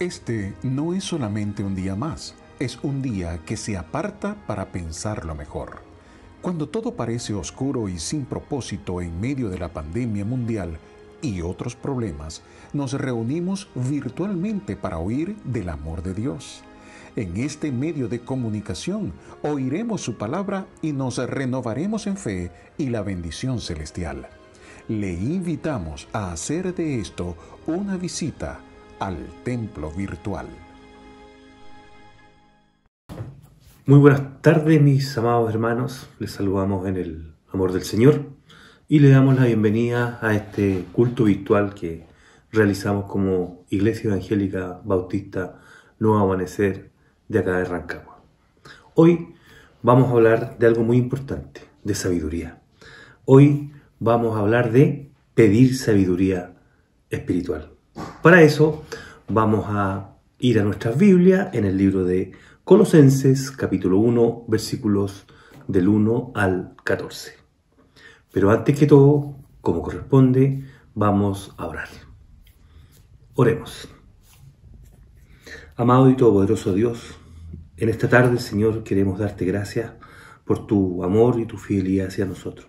Este no es solamente un día más, es un día que se aparta para pensarlo mejor. Cuando todo parece oscuro y sin propósito en medio de la pandemia mundial y otros problemas, nos reunimos virtualmente para oír del amor de Dios. En este medio de comunicación oiremos su palabra y nos renovaremos en fe y la bendición celestial. Le invitamos a hacer de esto una visita al templo virtual. Muy buenas tardes, mis amados hermanos. Les saludamos en el amor del Señor y le damos la bienvenida a este culto virtual que realizamos como Iglesia Evangélica Bautista Nuevo Amanecer de acá de Rancagua. Hoy vamos a hablar de algo muy importante, de sabiduría. Hoy vamos a hablar de pedir sabiduría espiritual. Para eso vamos a ir a nuestras Biblias en el libro de Colosenses, capítulo 1, versículos del 1 al 14. Pero antes que todo, como corresponde, vamos a orar. Oremos. Amado y todopoderoso Dios, en esta tarde, Señor, queremos darte gracias por tu amor y tu fidelidad hacia nosotros.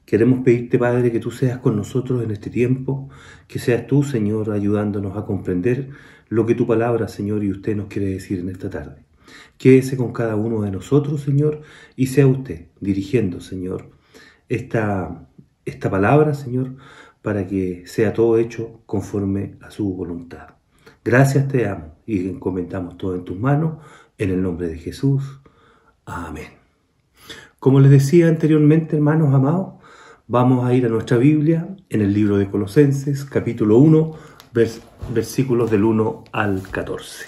Queremos pedirte, Padre, que tú seas con nosotros en este tiempo, que seas tú, Señor, ayudándonos a comprender lo que tu palabra, Señor, y usted nos quiere decir en esta tarde. Quédese con cada uno de nosotros, Señor, y sea usted dirigiendo, Señor, esta palabra, Señor, para que sea todo hecho conforme a su voluntad. Gracias te damos y encomendamos todo en tus manos, en el nombre de Jesús. Amén. Como les decía anteriormente, hermanos amados, vamos a ir a nuestra Biblia en el libro de Colosenses, capítulo 1, versículos del 1 al 14.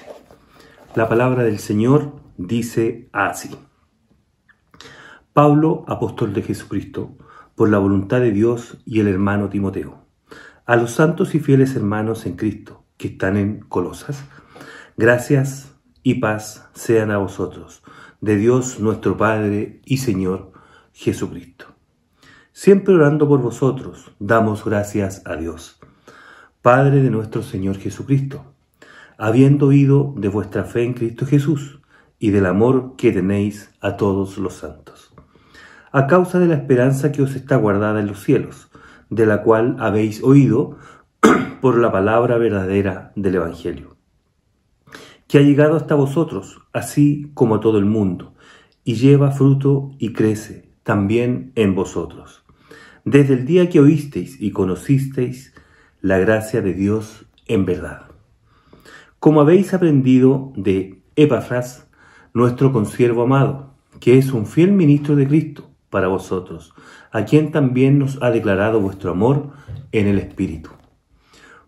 La palabra del Señor dice así: Pablo, apóstol de Jesucristo, por la voluntad de Dios, y el hermano Timoteo, a los santos y fieles hermanos en Cristo que están en Colosas, gracias y paz sean a vosotros, de Dios nuestro Padre y Señor Jesucristo. Siempre orando por vosotros, damos gracias a Dios, Padre de nuestro Señor Jesucristo, habiendo oído de vuestra fe en Cristo Jesús y del amor que tenéis a todos los santos, a causa de la esperanza que os está guardada en los cielos, de la cual habéis oído por la palabra verdadera del Evangelio, que ha llegado hasta vosotros, así como a todo el mundo, y lleva fruto y crece también en vosotros, desde el día que oísteis y conocisteis la gracia de Dios en verdad. Como habéis aprendido de Epafras, nuestro consiervo amado, que es un fiel ministro de Cristo para vosotros, a quien también nos ha declarado vuestro amor en el Espíritu.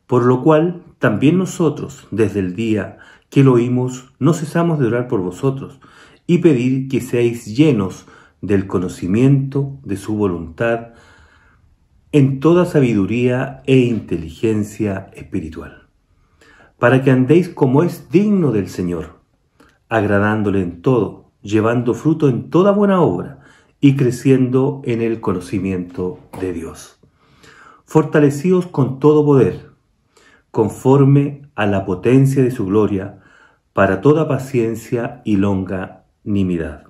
Por lo cual, también nosotros, desde el día que lo oímos, no cesamos de orar por vosotros y pedir que seáis llenos del conocimiento de su voluntad en toda sabiduría e inteligencia espiritual, para que andéis como es digno del Señor, agradándole en todo, llevando fruto en toda buena obra y creciendo en el conocimiento de Dios, fortalecidos con todo poder, conforme a la potencia de su gloria, para toda paciencia y longanimidad,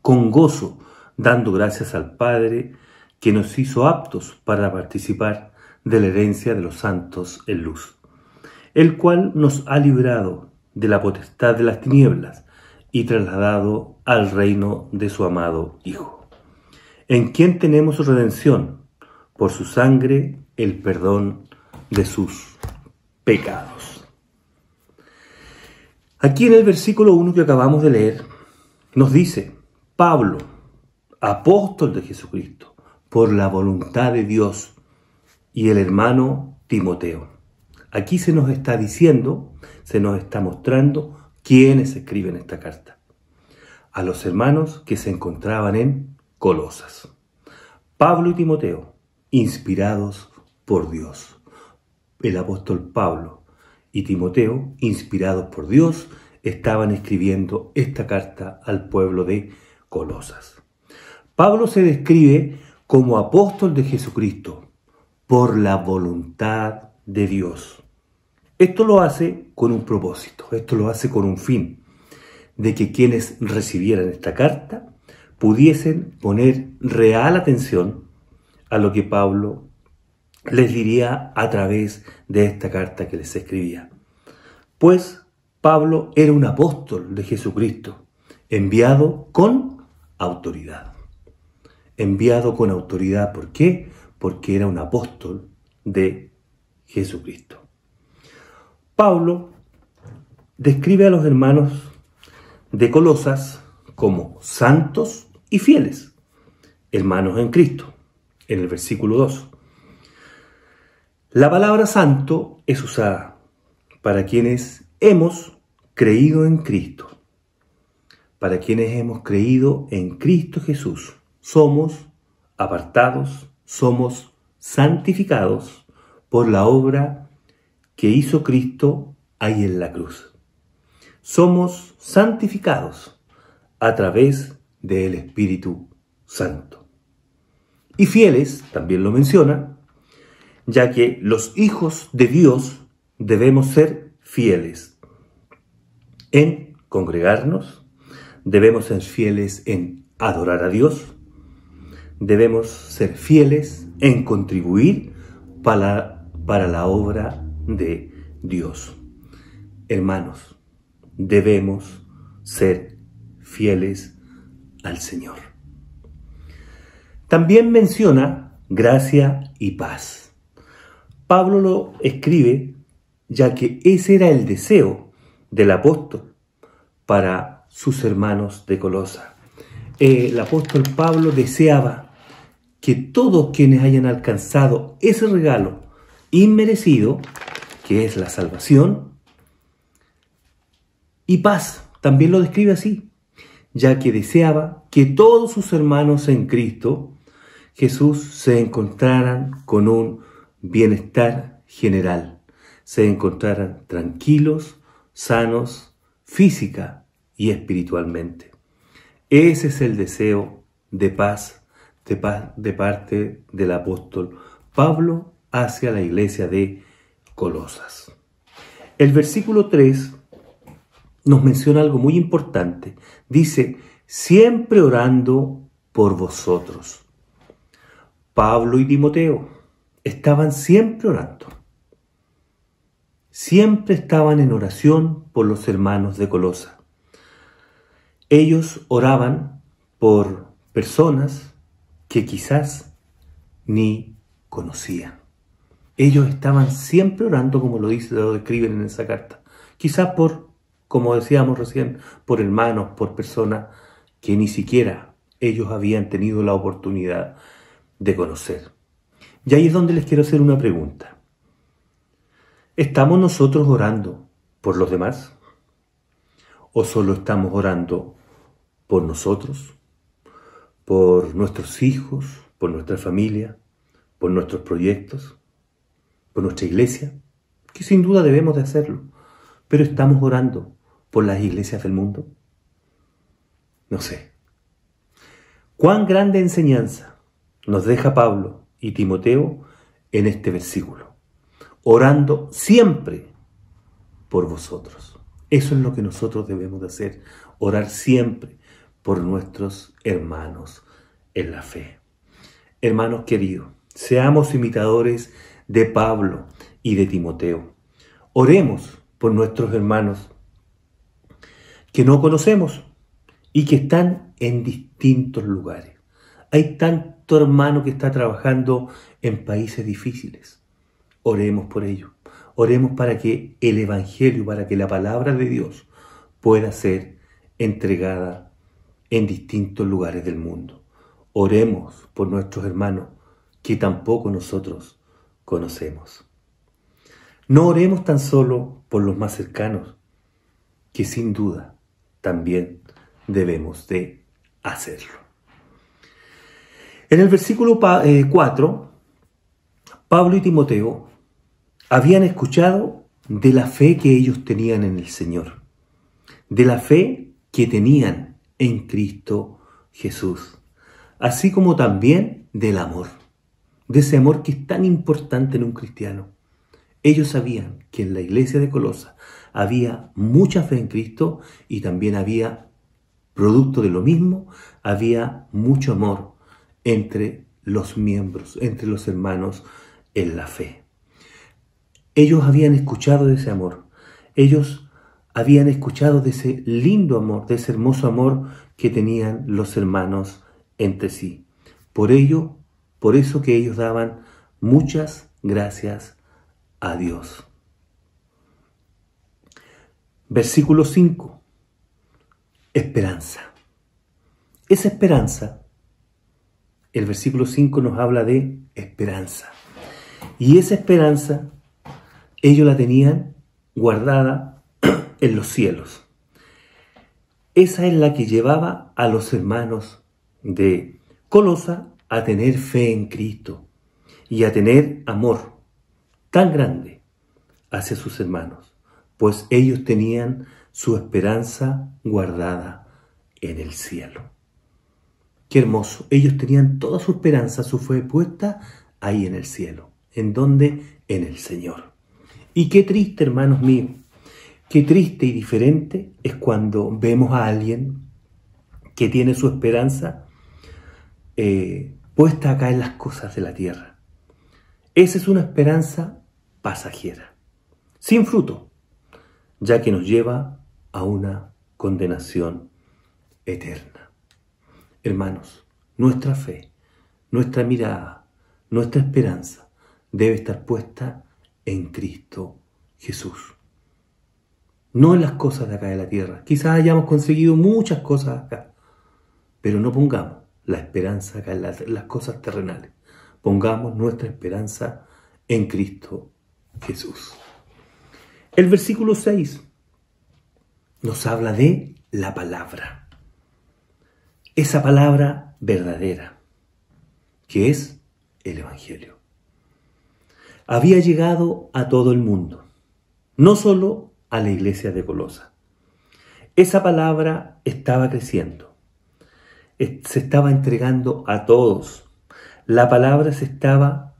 con gozo, dando gracias al Padre, que nos hizo aptos para participar de la herencia de los santos en luz, el cual nos ha librado de la potestad de las tinieblas y trasladado al reino de su amado Hijo, en quien tenemos redención, por su sangre, el perdón de sus pecados. Aquí en el versículo 1 que acabamos de leer, nos dice: Pablo, apóstol de Jesucristo, por la voluntad de Dios, y el hermano Timoteo. Aquí se nos está diciendo, se nos está mostrando quiénes escriben esta carta. A los hermanos que se encontraban en Colosas. Pablo y Timoteo, inspirados por Dios. El apóstol Pablo y Timoteo, inspirados por Dios, estaban escribiendo esta carta al pueblo de Colosas. Pablo se describe como apóstol de Jesucristo por la voluntad de Dios. Esto lo hace con un propósito, esto lo hace con un fin, de que quienes recibieran esta carta pudiesen poner real atención a lo que Pablo les diría a través de esta carta que les escribía. Pues Pablo era un apóstol de Jesucristo, enviado con autoridad. Enviado con autoridad, ¿por qué? Porque era un apóstol de Jesucristo. Pablo describe a los hermanos de Colosas como santos y fieles, hermanos en Cristo, en el versículo 2. La palabra santo es usada para quienes hemos creído en Cristo. Para quienes hemos creído en Cristo Jesús, somos apartados, somos santificados por la obra que hizo Cristo ahí en la cruz. Somos santificados a través del Espíritu Santo. Y fieles, también lo menciona, ya que los hijos de Dios debemos ser fieles en congregarnos, debemos ser fieles en adorar a Dios, debemos ser fieles en contribuir para la obra de Dios. Hermanos, debemos ser fieles al Señor. También menciona gracia y paz. Pablo lo escribe ya que ese era el deseo del apóstol para sus hermanos de Colosa. El apóstol Pablo deseaba que todos quienes hayan alcanzado ese regalo inmerecido, que es la salvación, y paz, también lo describe así, ya que deseaba que todos sus hermanos en Cristo Jesús se encontraran con un bienestar general, se encontraran tranquilos, sanos, física y espiritualmente. Ese es el deseo de paz de parte del apóstol Pablo hacia la iglesia de Colosas. El versículo 3 nos menciona algo muy importante. Dice, siempre orando por vosotros. Pablo y Timoteo estaban siempre orando. Siempre estaban en oración por los hermanos de Colosa. Ellos oraban por personas que quizás ni conocían. Ellos estaban siempre orando, como lo escriben en esa carta. Quizás por, como decíamos recién, por hermanos, por personas que ni siquiera ellos habían tenido la oportunidad de conocer. Y ahí es donde les quiero hacer una pregunta. ¿Estamos nosotros orando por los demás? ¿O solo estamos orando por nosotros? ¿Por nuestros hijos? ¿Por nuestra familia? ¿Por nuestros proyectos? ¿Por nuestra iglesia? Que sin duda debemos de hacerlo. Pero ¿estamos orando por las iglesias del mundo? No sé. ¿Cuán grande enseñanza nos deja Pablo y Timoteo en este versículo? Orando siempre por vosotros. Eso es lo que nosotros debemos de hacer. Orar siempre por nuestros hermanos en la fe. Hermanos queridos, seamos imitadores de Pablo y de Timoteo. Oremos por nuestros hermanos que no conocemos y que están en distintos lugares. Hay tanto hermano que está trabajando en países difíciles. Oremos por ello. Oremos para que el Evangelio, para que la palabra de Dios pueda ser entregada en distintos lugares del mundo. Oremos por nuestros hermanos que tampoco nosotros conocemos. No oremos tan solo por los más cercanos, que sin duda también debemos de hacerlo. En el versículo 4, Pablo y Timoteo habían escuchado de la fe que ellos tenían en el Señor, de la fe que tenían en Cristo Jesús, así como también del amor, de ese amor que es tan importante en un cristiano, Ellos sabían que en la iglesia de Colosas había mucha fe en Cristo y también había, producto de lo mismo, había mucho amor entre los miembros, entre los hermanos en la fe. Ellos habían escuchado de ese amor. Ellos habían escuchado de ese lindo amor, de ese hermoso amor que tenían los hermanos entre sí. Por eso que ellos daban muchas gracias a Dios. Versículo 5. Esperanza. Esa esperanza, el versículo 5 nos habla de esperanza. Y esa esperanza, ellos la tenían guardada en los cielos. Esa es la que llevaba a los hermanos de Colosas a tener fe en Cristo y a tener amor tan grande hacia sus hermanos, pues ellos tenían su esperanza guardada en el cielo. Qué hermoso, ellos tenían toda su esperanza, su fe puesta ahí en el cielo. ¿En dónde? En el Señor. Y qué triste, hermanos míos, qué triste y diferente es cuando vemos a alguien que tiene su esperanza puesta acá en las cosas de la tierra. Esa es una esperanza pasajera, sin fruto, ya que nos lleva a una condenación eterna. Hermanos, nuestra fe, nuestra mirada, nuestra esperanza debe estar puesta en Cristo Jesús. No en las cosas de acá de la tierra. Quizás hayamos conseguido muchas cosas acá, pero no pongamos la esperanza acá en las cosas terrenales. Pongamos nuestra esperanza en Cristo Jesús. El versículo 6 nos habla de la palabra. Esa palabra verdadera, que es el Evangelio. Había llegado a todo el mundo, no solo a la iglesia de Colosas. Esa palabra estaba creciendo, se estaba entregando a todos. La palabra se estaba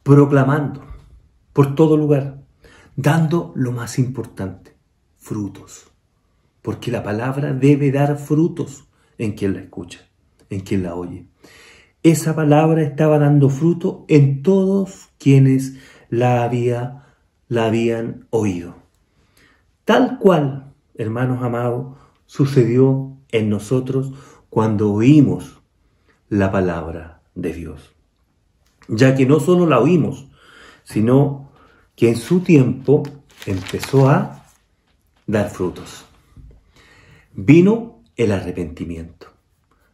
proclamando por todo lugar, dando lo más importante, frutos. Porque la palabra debe dar frutos en quien la escucha, en quien la oye. Esa palabra estaba dando fruto en todos quienes la habían oído. Tal cual, hermanos amados, sucedió en nosotros cuando oímos la palabra de Dios. Ya que no solo la oímos, sino que en su tiempo empezó a dar frutos. Vino el arrepentimiento.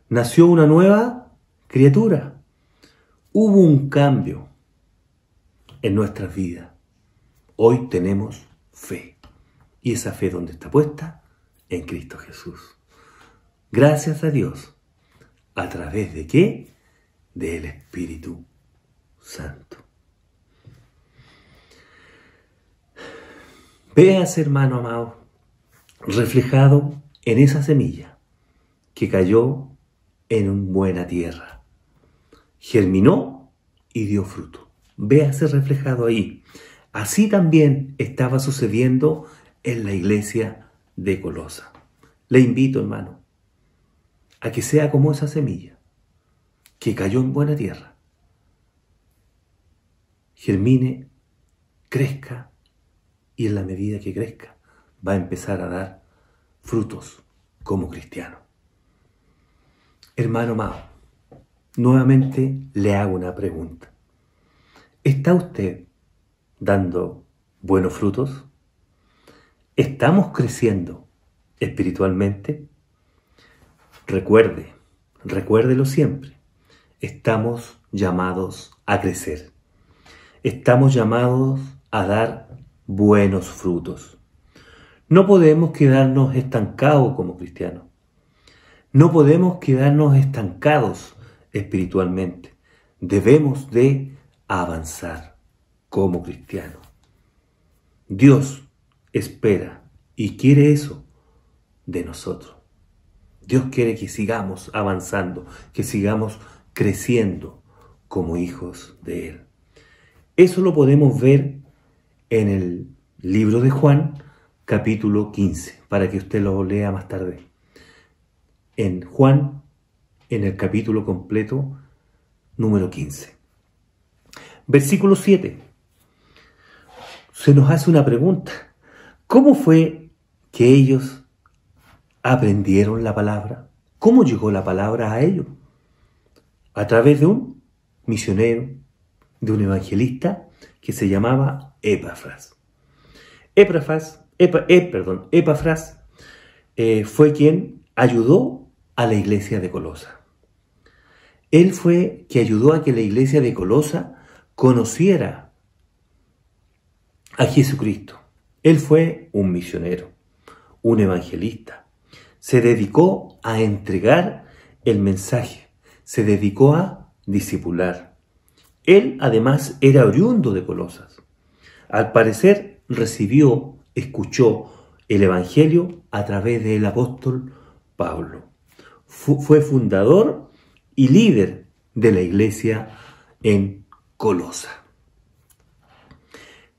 Nació una nueva criatura. Hubo un cambio en nuestras vidas. Hoy tenemos fe. ¿Y esa fe dónde está puesta? En Cristo Jesús. Gracias a Dios. ¿A través de qué? Del Espíritu Santo. Véase, hermano amado, reflejado en esa semilla que cayó en una buena tierra. Germinó y dio fruto. Véase reflejado ahí. Así también estaba sucediendo en la iglesia de Colosas. Le invito, hermano, a que sea como esa semilla que cayó en buena tierra. Germine, crezca y en la medida que crezca va a empezar a dar frutos como cristiano. Hermano amado, nuevamente le hago una pregunta. ¿Está usted dando buenos frutos? ¿Estamos creciendo espiritualmente? Recuérdelo siempre. Estamos llamados a crecer. Estamos llamados a dar buenos frutos. No podemos quedarnos estancados como cristianos. No podemos quedarnos estancados espiritualmente. Debemos de avanzar como cristianos. Dios espera y quiere eso de nosotros. Dios quiere que sigamos avanzando, que sigamos creciendo como hijos de Él. Eso lo podemos ver en el libro de Juan, capítulo 15, para que usted lo lea más tarde. En Juan, en el capítulo completo, número 15. Versículo 7. Se nos hace una pregunta. ¿Cómo fue que ellos aprendieron la palabra? ¿Cómo llegó la palabra a ellos? A través de un misionero, de un evangelista que se llamaba Epafras. Epafras fue quien ayudó a la iglesia de Colosa. Él fue quien ayudó a que la iglesia de Colosa conociera a Jesucristo. Él fue un misionero, un evangelista. Se dedicó a entregar el mensaje, se dedicó a discipular. Él además era oriundo de Colosas. Al parecer escuchó el evangelio a través del apóstol Pablo. Fue fundador y líder de la iglesia en Colosa.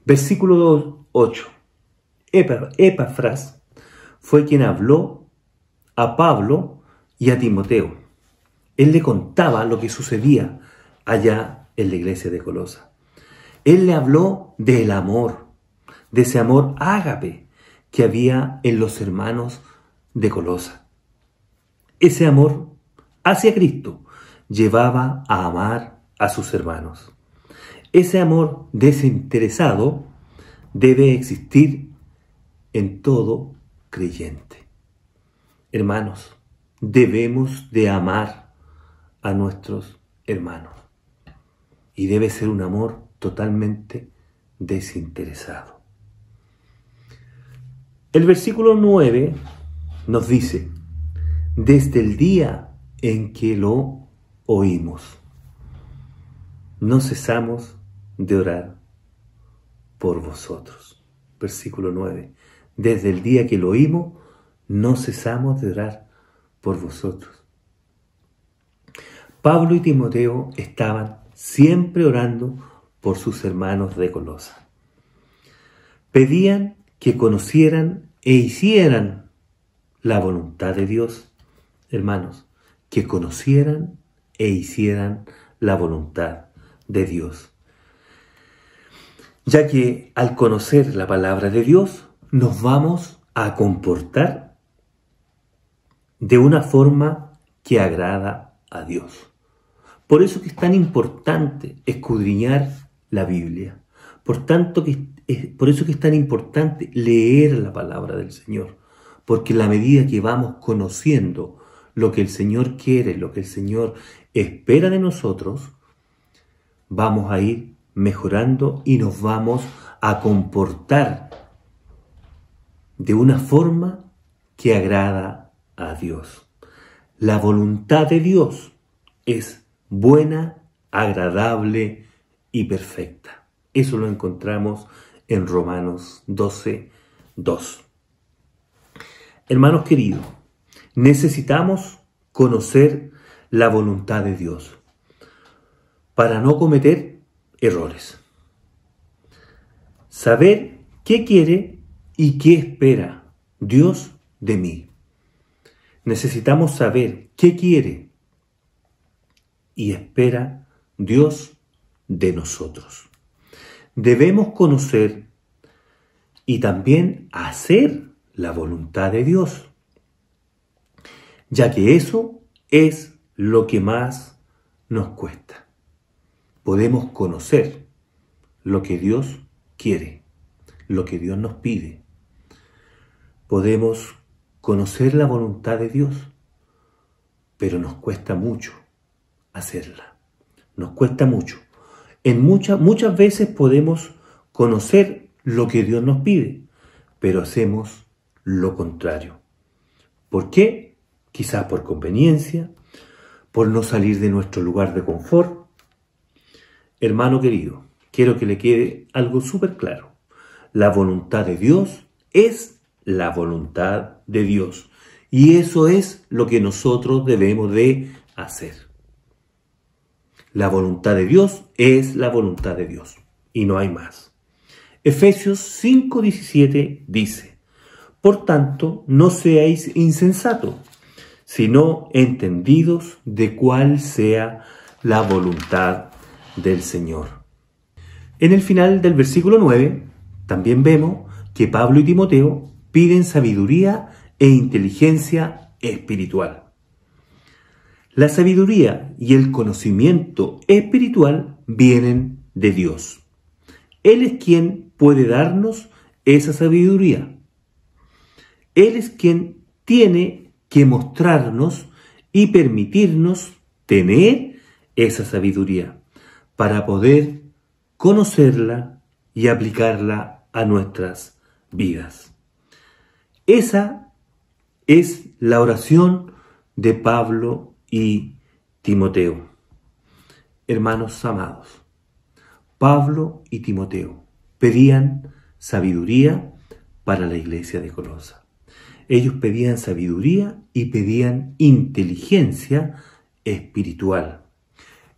Versículo 8. Epafras fue quien habló a Pablo y a Timoteo. Él le contaba lo que sucedía allá en la iglesia de Colosa. Él le habló del amor, de ese amor ágape que había en los hermanos de Colosa. Ese amor hacia Cristo llevaba a amar a sus hermanos. Ese amor desinteresado debe existir en todo creyente. Hermanos, debemos de amar a nuestros hermanos. Y debe ser un amor totalmente desinteresado. El versículo 9 nos dice: desde el día en que lo oímos, no cesamos de orar por vosotros. Versículo 9. Desde el día que lo oímos, no cesamos de orar por vosotros. Pablo y Timoteo estaban siempre orando por sus hermanos de Colosa. Pedían que conocieran e hicieran la voluntad de Dios. Hermanos, que conocieran e hicieran la voluntad de Dios. Ya que al conocer la palabra de Dios, nos vamos a comportar de una forma que agrada a Dios. Por eso que es tan importante escudriñar la Biblia. Por eso que es tan importante leer la palabra del Señor. Porque en la medida que vamos conociendo lo que el Señor quiere, lo que el Señor espera de nosotros, vamos a ir mejorando y nos vamos a comportar de una forma que agrada a Dios. La voluntad de Dios es buena, agradable y perfecta. Eso lo encontramos en Romanos 12:2. Hermanos queridos, necesitamos conocer la voluntad de Dios para no cometer errores. Saber qué quiere y qué espera Dios de mí. Necesitamos saber qué quiere y espera Dios de nosotros. Debemos conocer y también hacer la voluntad de Dios, ya que eso es lo que más nos cuesta. Podemos conocer lo que Dios quiere, lo que Dios nos pide. Podemos conocer la voluntad de Dios, pero nos cuesta mucho hacerla. Nos cuesta mucho. Muchas veces podemos conocer lo que Dios nos pide, pero hacemos lo contrario. ¿Por qué? Quizás por conveniencia, por no salir de nuestro lugar de confort. Hermano querido, quiero que le quede algo súper claro. La voluntad de Dios es la voluntad de Dios. Y eso es lo que nosotros debemos de hacer. La voluntad de Dios es la voluntad de Dios. y no hay más. Efesios 5:17 dice: por tanto, no seáis insensatos, sino entendidos de cuál sea la voluntad del Señor. En el final del versículo 9, también vemos que Pablo y Timoteo piden sabiduría e inteligencia espiritual. La sabiduría y el conocimiento espiritual vienen de Dios. Él es quien puede darnos esa sabiduría. Él es quien tiene que mostrarnos y permitirnos tener esa sabiduría para poder conocerla y aplicarla a nuestras vidas. Esa es la oración de Pablo y Timoteo. Hermanos amados, Pablo y Timoteo pedían sabiduría para la iglesia de Colosa. Ellos pedían sabiduría y pedían inteligencia espiritual.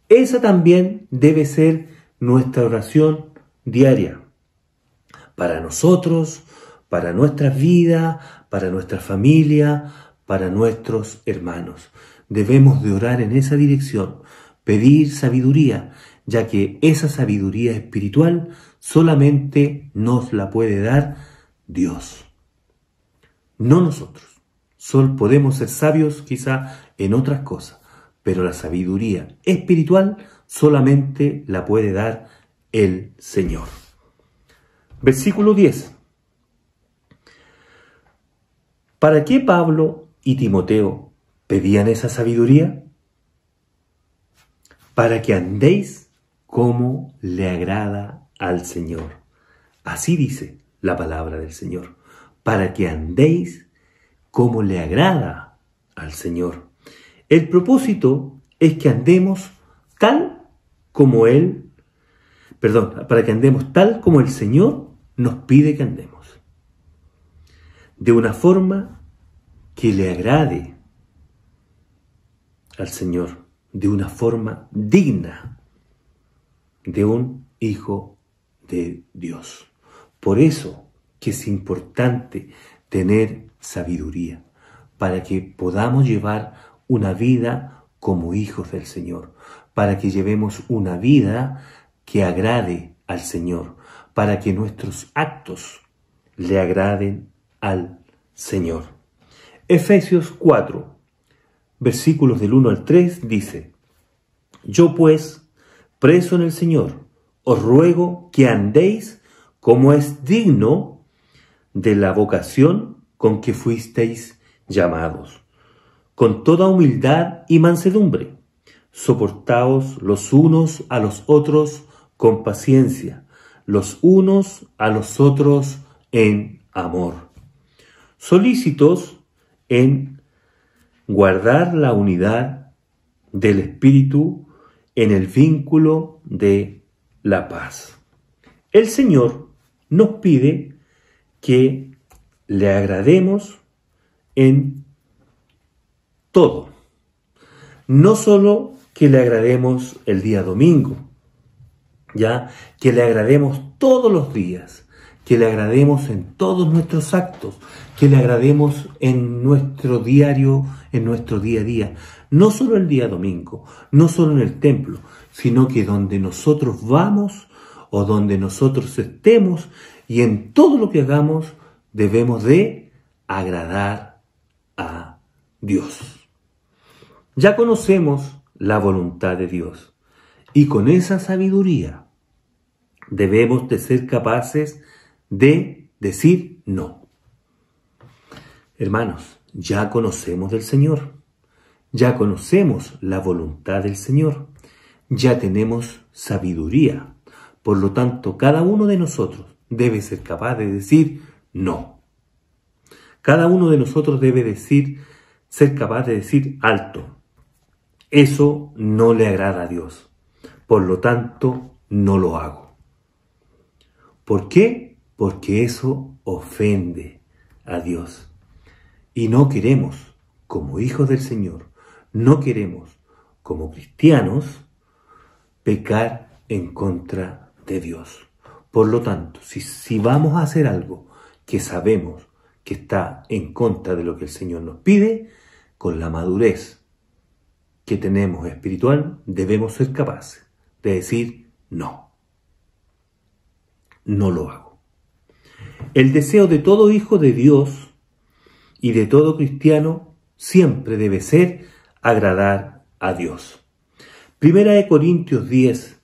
Esa también debe ser nuestra oración diaria para nosotros, para nuestra vida, para nuestra familia, para nuestros hermanos. Debemos de orar en esa dirección, pedir sabiduría, ya que esa sabiduría espiritual solamente nos la puede dar Dios, no nosotros. Solo podemos ser sabios quizá en otras cosas, pero la sabiduría espiritual solamente la puede dar el Señor. Versículo 10. ¿Para qué Pablo y Timoteo pedían esa sabiduría? Para que andéis como le agrada al Señor. Así dice la palabra del Señor. Para que andéis como le agrada al Señor. El propósito es que andemos tal como para que andemos tal como el Señor nos pide que andemos. De una forma que le agrade al Señor, de una forma digna de un hijo de Dios. Por eso que es importante tener sabiduría, para que podamos llevar una vida como hijos del Señor, para que llevemos una vida que agrade al Señor, para que nuestros actos le agraden al Señor. Efesios 4, versículos del 1 al 3 dice: yo pues, preso en el Señor, os ruego que andéis como es digno de la vocación con que fuisteis llamados, con toda humildad y mansedumbre, soportaos los unos a los otros con paciencia, los unos a los otros en amor, solícitos en guardar la unidad del Espíritu en el vínculo de la paz. El Señor nos pide que le agrademos en todo. No solo que le agrademos el día domingo, ya que le agrademos todos los días, que le agrademos en todos nuestros actos, que le agrademos en nuestro diario, en nuestro día a día. No solo el día domingo, no solo en el templo, sino que donde nosotros vamos o donde nosotros estemos y en todo lo que hagamos debemos de agradar a Dios. Ya conocemos la voluntad de Dios y con esa sabiduría debemos de ser capaces de decir no. Hermanos, ya conocemos del Señor, ya conocemos la voluntad del Señor, ya tenemos sabiduría. Por lo tanto, cada uno de nosotros debe ser capaz de decir no. Cada uno de nosotros debe ser capaz de decir alto. Eso no le agrada a Dios. Por lo tanto, no lo hago. ¿Por qué? Porque eso ofende a Dios. Y no queremos, como hijos del Señor, no queremos, como cristianos, pecar en contra de Dios. Por lo tanto, si vamos a hacer algo que sabemos que está en contra de lo que el Señor nos pide, con la madurez que tenemos espiritual, debemos ser capaces de decir no. No lo hago. El deseo de todo hijo de Dios y de todo cristiano siempre debe ser agradar a Dios. Primera de Corintios 10,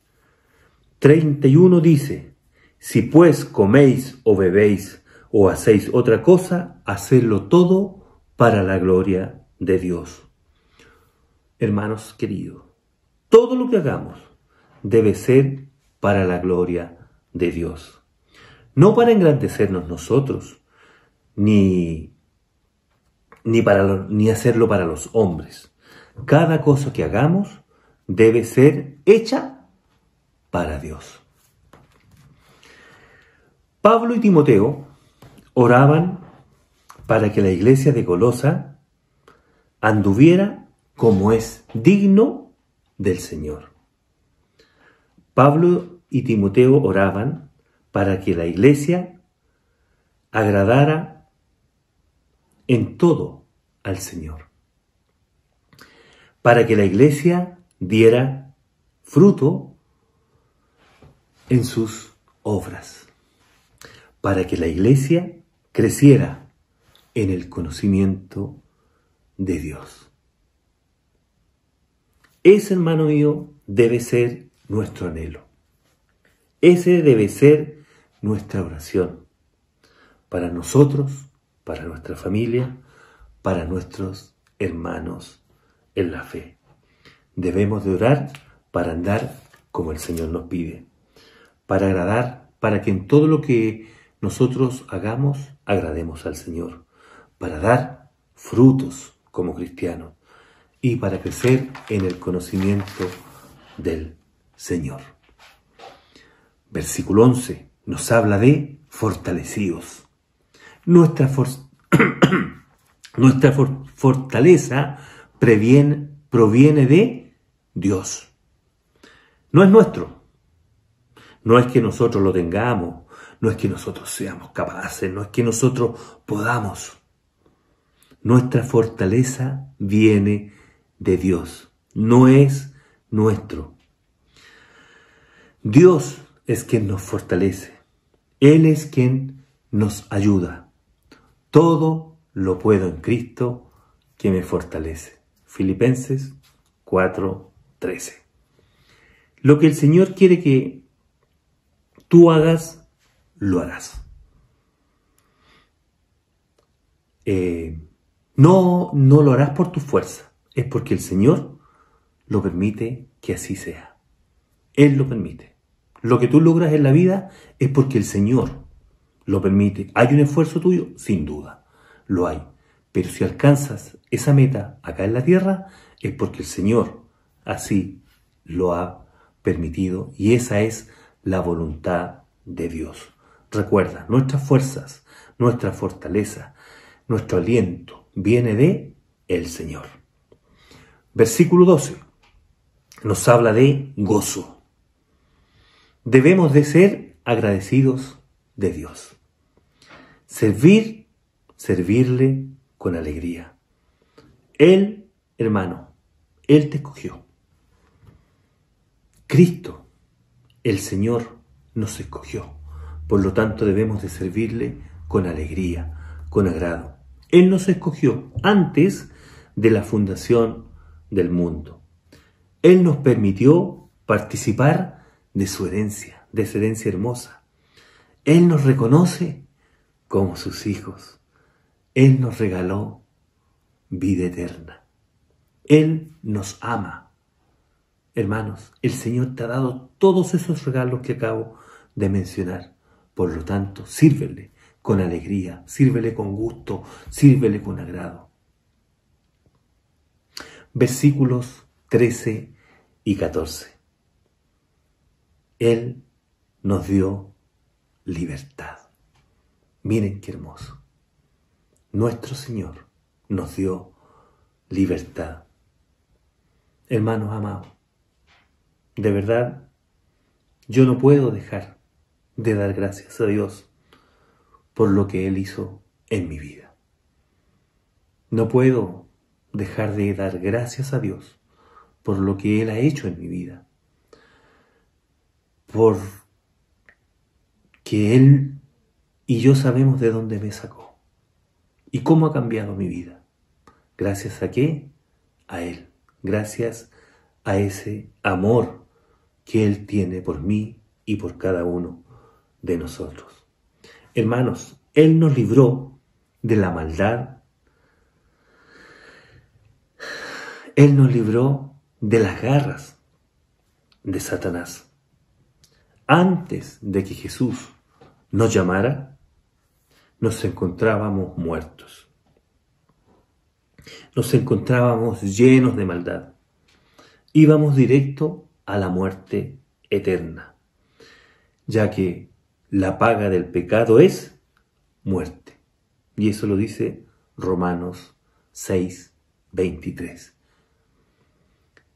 31 dice: si pues coméis o bebéis o hacéis otra cosa, hacedlo todo para la gloria de Dios. Hermanos queridos, todo lo que hagamos debe ser para la gloria de Dios. No para engrandecernos nosotros, ni hacerlo para los hombres. Cada cosa que hagamos debe ser hecha para Dios. Pablo y Timoteo oraban para que la iglesia de Colosa anduviera como es digno del Señor. Pablo y Timoteo oraban para que la iglesia agradara en todo al Señor, para que la iglesia diera fruto en sus obras, para que la iglesia creciera en el conocimiento de Dios. Ese, hermano mío, debe ser nuestro anhelo. Ese debe ser nuestra oración para nosotros, para nuestra familia, para nuestros hermanos en la fe. Debemos de orar para andar como el Señor nos pide, para agradar, para que en todo lo que nosotros hagamos, agrademos al Señor, para dar frutos como cristianos y para crecer en el conocimiento del Señor. Versículo 11 nos habla de fortalecidos. Nuestra fortaleza proviene de Dios. No es nuestro. No es que nosotros lo tengamos. No es que nosotros seamos capaces. No es que nosotros podamos. Nuestra fortaleza viene de Dios. No es nuestro. Dios es quien nos fortalece. Él es quien nos ayuda. Todo lo puedo en Cristo que me fortalece. Filipenses 4:13. Lo que el Señor quiere que tú hagas, lo harás. No lo harás por tu fuerza. Es porque el Señor lo permite que así sea. Él lo permite. Lo que tú logras en la vida es porque el Señor lo permite. ¿Hay un esfuerzo tuyo? Sin duda, lo hay. Pero si alcanzas esa meta acá en la tierra, es porque el Señor así lo ha permitido y esa es la voluntad de Dios. Recuerda, nuestras fuerzas, nuestra fortaleza, nuestro aliento viene de el Señor. Versículo 12 nos habla de gozo. Debemos de ser agradecidos de Dios. Servirle con alegría. Él, hermano, Él te escogió. Cristo, el Señor, nos escogió. Por lo tanto, debemos de servirle con alegría, con agrado. Él nos escogió antes de la fundación del mundo. Él nos permitió participar de esa herencia hermosa. Él nos reconoce como sus hijos. Él nos regaló vida eterna. Él nos ama. Hermanos, el Señor te ha dado todos esos regalos que acabo de mencionar. Por lo tanto, sírvele con alegría, sírvele con gusto, sírvele con agrado. Versículos 13 y 14. Él nos dio libertad. Miren qué hermoso. Nuestro Señor nos dio libertad. Hermanos amados, de verdad Yo no puedo dejar de dar gracias a Dios por lo que Él hizo en mi vida. No puedo dejar de dar gracias a Dios por lo que Él ha hecho en mi vida. Por que Él y yo sabemos de dónde me sacó y cómo ha cambiado mi vida. ¿Gracias a qué? A Él. Gracias a ese amor que Él tiene por mí y por cada uno de nosotros. Hermanos, Él nos libró de la maldad. Él nos libró de las garras de Satanás. Antes de que Jesús nos llamara, nos encontrábamos muertos. Nos encontrábamos llenos de maldad. Íbamos directo a la muerte eterna, ya que la paga del pecado es muerte. Y eso lo dice Romanos 6:23.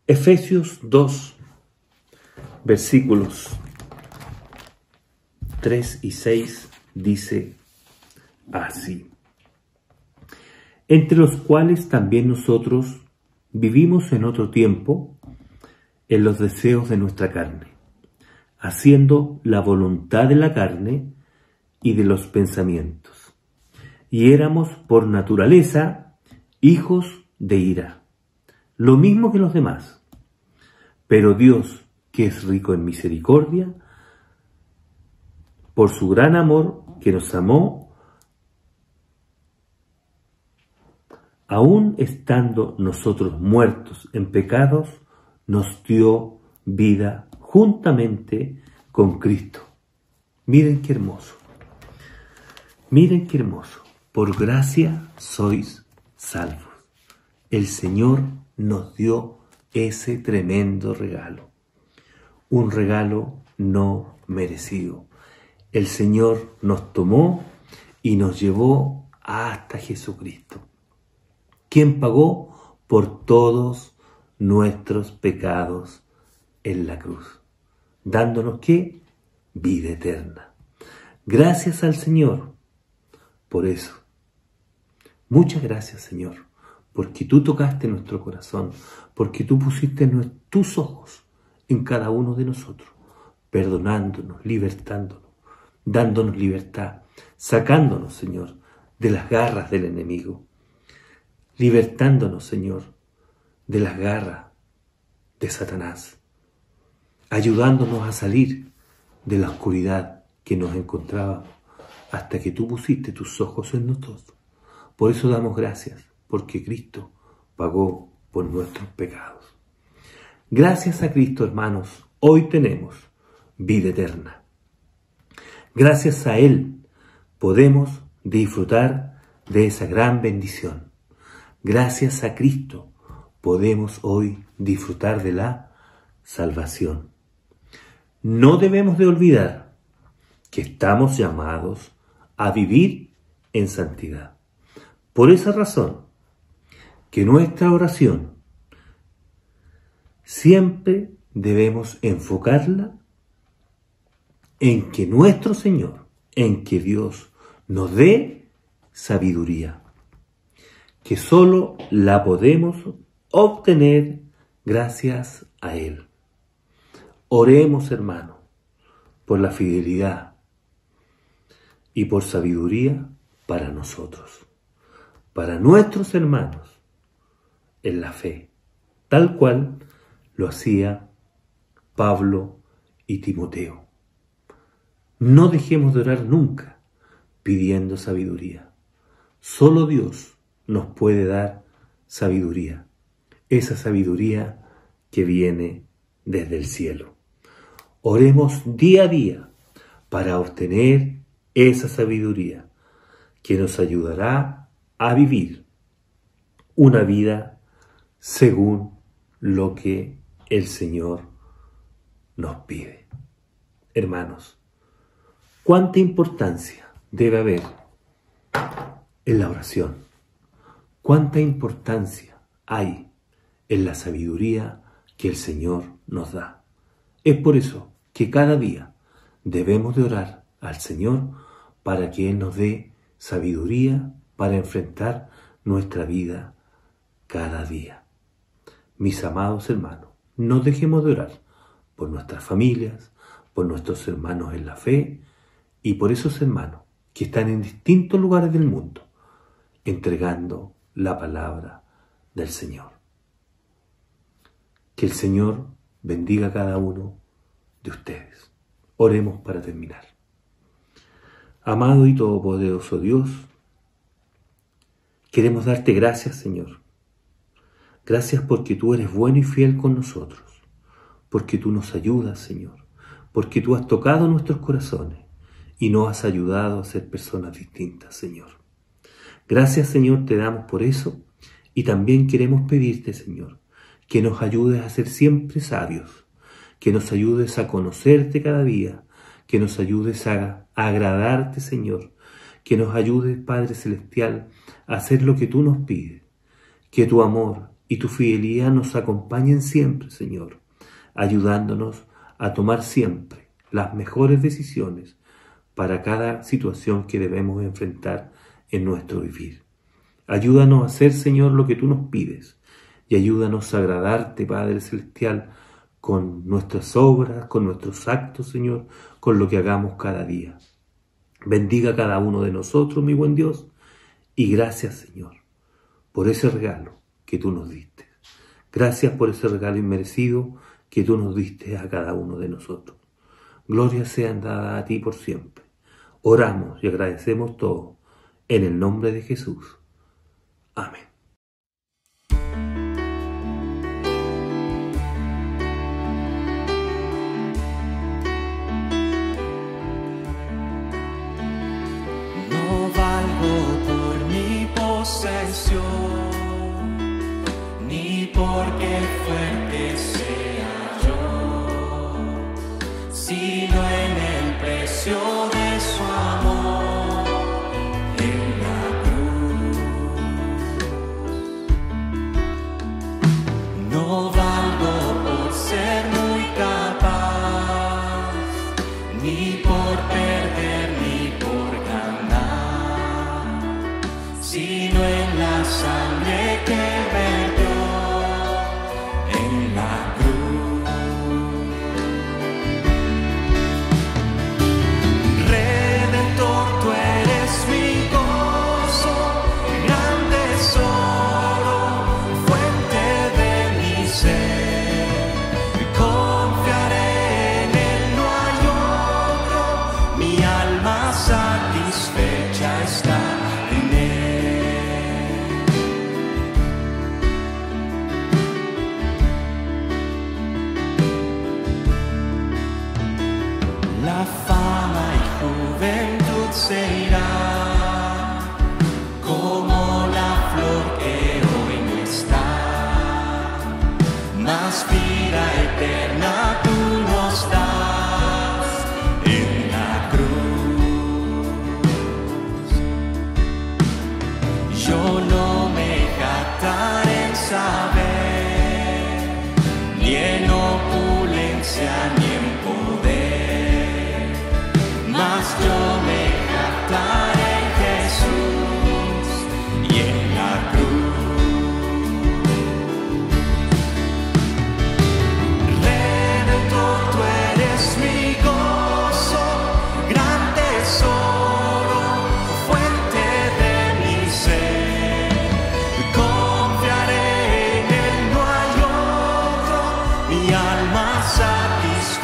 Efesios 2, versículos 3 y 6 dice así: entre los cuales también nosotros vivimos en otro tiempo en los deseos de nuestra carne, haciendo la voluntad de la carne y de los pensamientos. Y éramos por naturaleza hijos de ira, lo mismo que los demás. Pero Dios, que es rico en misericordia, por su gran amor que nos amó, aun estando nosotros muertos en pecados, nos dio vida juntamente con Cristo. Miren qué hermoso. Miren qué hermoso. Por gracia sois salvos. El Señor nos dio ese tremendo regalo. Un regalo no merecido. El Señor nos tomó y nos llevó hasta Jesucristo, quien pagó por todos nuestros pecados en la cruz, dándonos ¿qué? Vida eterna. Gracias al Señor por eso. Muchas gracias, Señor, porque tú tocaste nuestro corazón, porque tú pusiste tus ojos en cada uno de nosotros, perdonándonos, libertándonos, dándonos libertad, sacándonos, Señor, de las garras del enemigo, libertándonos, Señor, de las garras de Satanás, ayudándonos a salir de la oscuridad que nos encontrábamos hasta que tú pusiste tus ojos en nosotros. Por eso damos gracias, porque Cristo pagó por nuestros pecados. Gracias a Cristo, hermanos, hoy tenemos vida eterna. Gracias a Él podemos disfrutar de esa gran bendición. Gracias a Cristo podemos hoy disfrutar de la salvación. No debemos de olvidar que estamos llamados a vivir en santidad. Por esa razón, que nuestra oración siempre debemos enfocarla en que nuestro Señor, en que Dios nos dé sabiduría, que solo la podemos obtener gracias a Él. Oremos, hermano, por la fidelidad y por sabiduría para nosotros, para nuestros hermanos en la fe, tal cual lo hacía Pablo y Timoteo. No dejemos de orar nunca pidiendo sabiduría. Solo Dios nos puede dar sabiduría, esa sabiduría que viene desde el cielo. Oremos día a día para obtener esa sabiduría que nos ayudará a vivir una vida según lo que el Señor nos pide. Hermanos, ¿cuánta importancia debe haber en la oración? ¿Cuánta importancia hay en la sabiduría que el Señor nos da? Es por eso que cada día debemos de orar al Señor para que Él nos dé sabiduría para enfrentar nuestra vida cada día. Mis amados hermanos, no dejemos de orar por nuestras familias, por nuestros hermanos en la fe y por esos hermanos que están en distintos lugares del mundo entregando la palabra del Señor. Que el Señor bendiga a cada uno de ustedes. Oremos para terminar. Amado y todopoderoso Dios, queremos darte gracias, Señor. Gracias porque tú eres bueno y fiel con nosotros, porque tú nos ayudas, Señor, porque tú has tocado nuestros corazones y nos has ayudado a ser personas distintas, Señor. Gracias, Señor, te damos por eso y también queremos pedirte, Señor, que nos ayudes a ser siempre sabios, que nos ayudes a conocerte cada día, que nos ayudes a agradarte, Señor, que nos ayudes, Padre Celestial, a hacer lo que tú nos pides, que tu amor y tu fidelidad nos acompañen siempre, Señor, ayudándonos a tomar siempre las mejores decisiones para cada situación que debemos enfrentar en nuestro vivir. Ayúdanos a hacer, Señor, lo que tú nos pides y ayúdanos a agradarte, Padre Celestial, con nuestras obras, con nuestros actos, Señor, con lo que hagamos cada día. Bendiga a cada uno de nosotros, mi buen Dios, y gracias, Señor, por ese regalo que tú nos diste. Gracias por ese regalo inmerecido que tú nos diste a cada uno de nosotros. Gloria sean dadas a ti por siempre. Oramos y agradecemos todo en el nombre de Jesús. Amén. No valgo por mi posesión, ni porque fuerte sea yo, sino en el precio de su amor en la cruz. No valgo por ser muy capaz, ni por perder ni por ganar, sino en la sangre que vertió en la cruz. Redentor, tú eres mi gozo, gran tesoro, fuente de mi ser. Confiaré en él, no hay otro, mi alma satisfecha está en él. La fama y juventud se irá, como la flor que hoy no está, mas vida eterna tú nos das en la cruz. Yo no me jactaré en saber, ni en opulencia ni en poder, mas yo me jactaré en Jesús y en la cruz. Redentor, tú eres mi gozo, gran tesoro, fuente de mi ser. Confiaré en él, no hay otro, mi alma satisfecha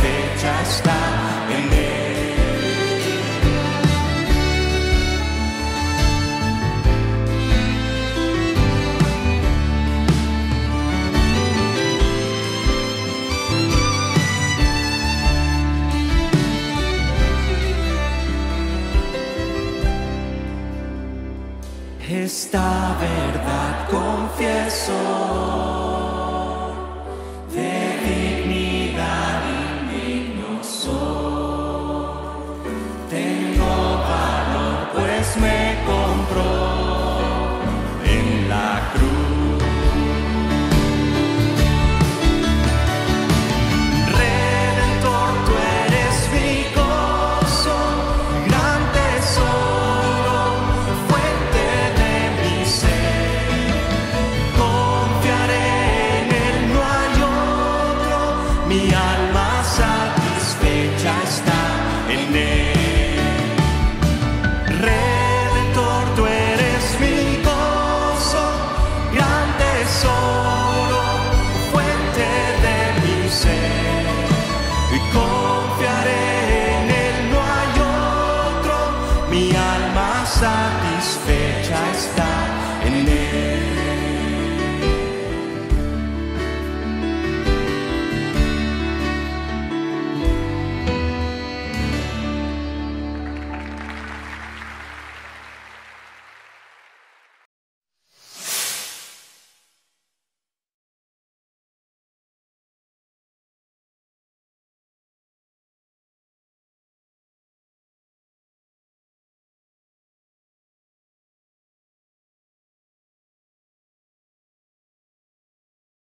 soy.